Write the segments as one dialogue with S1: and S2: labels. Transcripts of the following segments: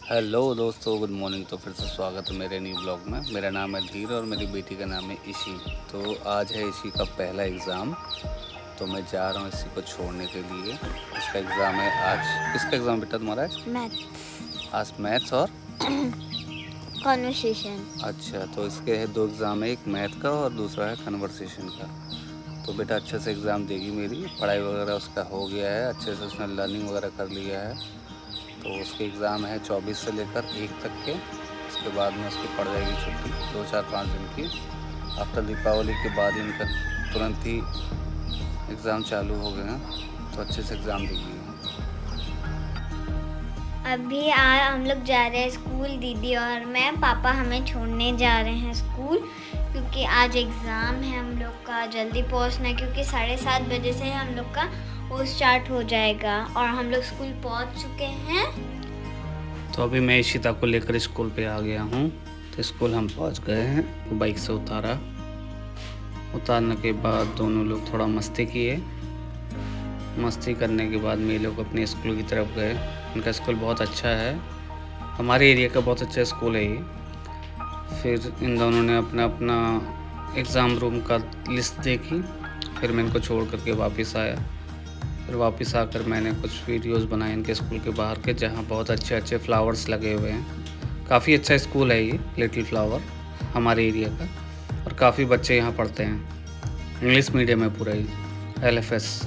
S1: Hello दोस्तों, good morning. तो फिर से स्वागत है मेरे न्यू ब्लॉग में। मेरा नाम है धीर और मेरी बेटी का नाम है ईशी। तो आज है ईशी का पहला एग्ज़ाम, तो मैं जा रहा हूँ इसी को छोड़ने के लिए। इसका एग्ज़ाम है आज। किसका एग्ज़ाम बेटा तुम्हारा आज?
S2: मैथ्स।
S1: आज मैथ्स और
S2: कॉन्वर्सेशन।
S1: अच्छा, तो इसके है 2 एग्ज़ाम है, एक मैथ का और दूसरा है कन्वर्सेशन का। तो बेटा अच्छे से एग्ज़ाम देगी। मेरी पढ़ाई वगैरह उसका हो गया है, अच्छे से उसने लर्निंग वगैरह कर लिया है। तो उसके एग्ज़ाम है 24 से लेकर 1 तक के। उसके बाद में उसकी पड़ जाएगी छुट्टी 2, 4, 5 दिन की। आफ्टर दीपावली के बाद इनका तुरंत ही एग्ज़ाम चालू हो गए हैं, तो अच्छे से एग्ज़ाम देगी।
S2: अभी हम लोग जा रहे हैं स्कूल, दीदी और मैं। पापा हमें छोड़ने जा रहे हैं स्कूल क्योंकि आज एग्ज़ाम है हम लोग का। जल्दी पहुंचना है क्योंकि 7:30 बजे से हम लोग का वो स्टार्ट हो जाएगा और हम लोग स्कूल पहुंच चुके हैं।
S1: तो अभी मैं इशिता को लेकर स्कूल पे आ गया हूँ। तो स्कूल हम पहुँच गए हैं। बाइक से उतारने के बाद दोनों लोग थोड़ा मस्ती किए। मस्ती करने के बाद मेरे लोग अपने स्कूल की तरफ गए। उनका स्कूल बहुत अच्छा है, हमारे एरिया का बहुत अच्छा स्कूल है ये। फिर इन दोनों ने अपना अपना एग्ज़ाम रूम का लिस्ट देखी। फिर मैं इनको छोड़ करके वापस आया। फिर वापस आकर मैंने कुछ वीडियोस बनाए इनके स्कूल के बाहर के, जहाँ बहुत अच्छे अच्छे फ्लावर्स लगे हुए हैं। काफ़ी अच्छा स्कूल है ये, लिटिल फ्लावर, हमारे एरिया का। और काफ़ी बच्चे यहाँ पढ़ते हैं। इंग्लिश मीडियम है पूरा ही, LFS।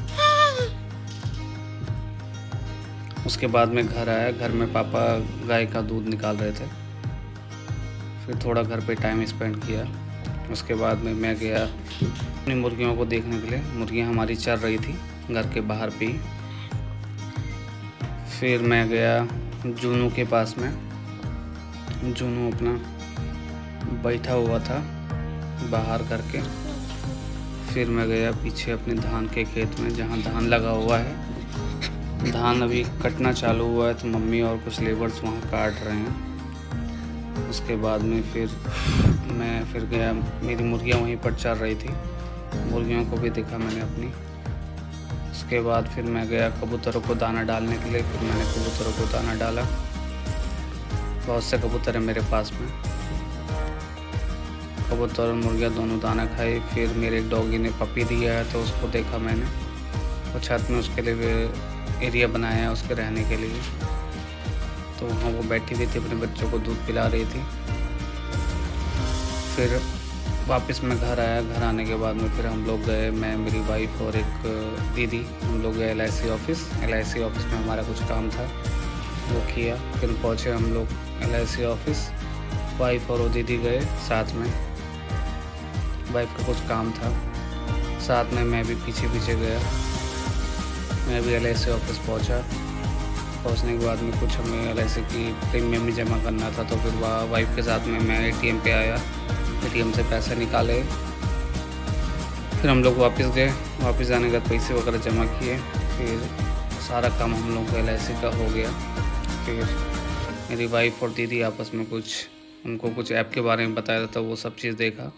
S1: उसके बाद में घर आया। घर में पापा गाय का दूध निकाल रहे थे। फिर थोड़ा घर पे टाइम स्पेंड किया। उसके बाद में मैं गया अपनी मुर्गियों को देखने के लिए। मुर्गियाँ हमारी चर रही थी घर के बाहर पे ही। फिर मैं गया जूनू के पास में। जूनू अपना बैठा हुआ था बाहर करके। फिर मैं गया पीछे अपने धान के खेत में, जहाँ धान लगा हुआ है। धान अभी कटना चालू हुआ है, तो मम्मी और कुछ लेबर्स वहाँ काट रहे हैं। उसके बाद में फिर गया। मेरी मुर्गियाँ वहीं पर चल रही थी, मुर्गियों को भी देखा मैंने अपनी। उसके बाद फिर मैं गया कबूतरों को दाना डालने के लिए। फिर मैंने कबूतरों को दाना डाला। बहुत से कबूतर हैं मेरे पास में। कबूतर और मुर्गियाँ दोनों दाना खाई। फिर मेरे एक डॉगी ने पपी दिया है, तो उसको देखा मैंने। और छत में उसके लिए एरिया बनाया है उसके रहने के लिए। तो वहाँ वो बैठी हुई थी, अपने बच्चों को दूध पिला रही थी। फिर वापस मैं घर आया। घर आने के बाद में फिर हम लोग गए, मैं, मेरी वाइफ और एक दीदी, हम लोग गए LIC ऑफिस। LIC ऑफिस में हमारा कुछ काम था, वो किया। फिर पहुँचे हम लोग LIC ऑफिस। वाइफ और वो दीदी गए साथ में। वाइफ का कुछ काम था, साथ में मैं भी पीछे पीछे गया। मैं भी LIC ऑफिस पहुंचा। पहुंचने के बाद में कुछ हमें LIC की प्रीमियम भी जमा करना था, तो फिर वाइफ के साथ में मैं ATM पे आया। ATM से पैसे निकाले। फिर हम लोग वापस गए। वापस आने के बाद पैसे वगैरह जमा किए। फिर सारा काम हम लोग का LIC का हो गया। फिर मेरी वाइफ और दीदी आपस में उनको कुछ ऐप के बारे में बताया था, तो वो सब चीज़ देखा।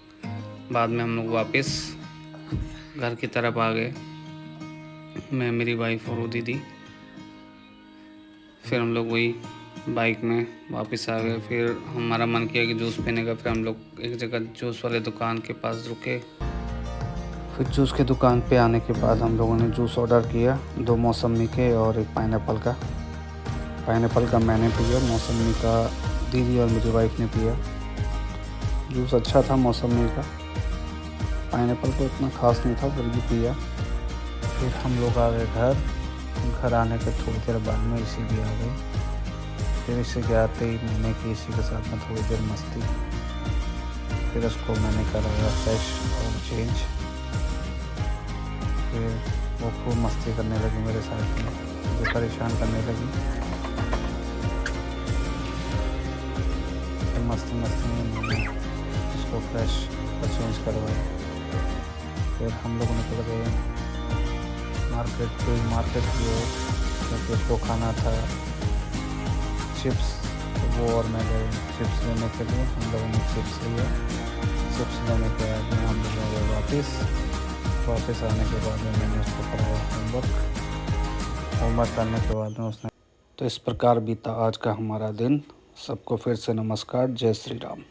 S1: बाद में हम लोग वापस घर की तरफ आ गए, मैं, मेरी वाइफ और वो दीदी। फिर हम लोग वही बाइक में वापस आ गए। फिर हमारा मन किया कि जूस पीने का। फिर हम लोग एक जगह जूस वाले दुकान के पास रुके। फिर जूस के दुकान पे आने के बाद हम लोगों ने जूस ऑर्डर किया, 2 मौसमी के और एक पाइनएप्पल का। पाइनएप्पल का मैंने पिया, मौसमी का दीदी और मेरी वाइफ ने पिया। जूस अच्छा था मौसमी का, पाइनएप्पल तो इतना ख़ास नहीं था, फिर भी पिया। फिर हम लोग आ गए घर आने के थोड़ी देर बाद में इसी भी आ गई। फिर इसी के आते ही मैंने की इसी के साथ में थोड़ी देर मस्ती। फिर उसको मैंने कराया फ्रेश और चेंज। फिर वो खूब मस्ती करने लगी मेरे साथ में, मुझे परेशान करने लगी। फिर मस्ती में मैंने उसको फ्रेश और चेंज करवाया। फिर हम लोग निकल गए मार्केट की ओर, क्योंकि उसको खाना था चिप्स। तो वो और मैं गए चिप्स लेने के लिए। हम लोगों ने चिप्स लिया। चिप्स लेने के बाद में हम लोग गए वापस आने के बाद में मैंने उसको कराया होमवर्क करने के बाद में उसने। तो इस प्रकार बीता आज का हमारा दिन। सबको फिर से नमस्कार, जय श्री राम।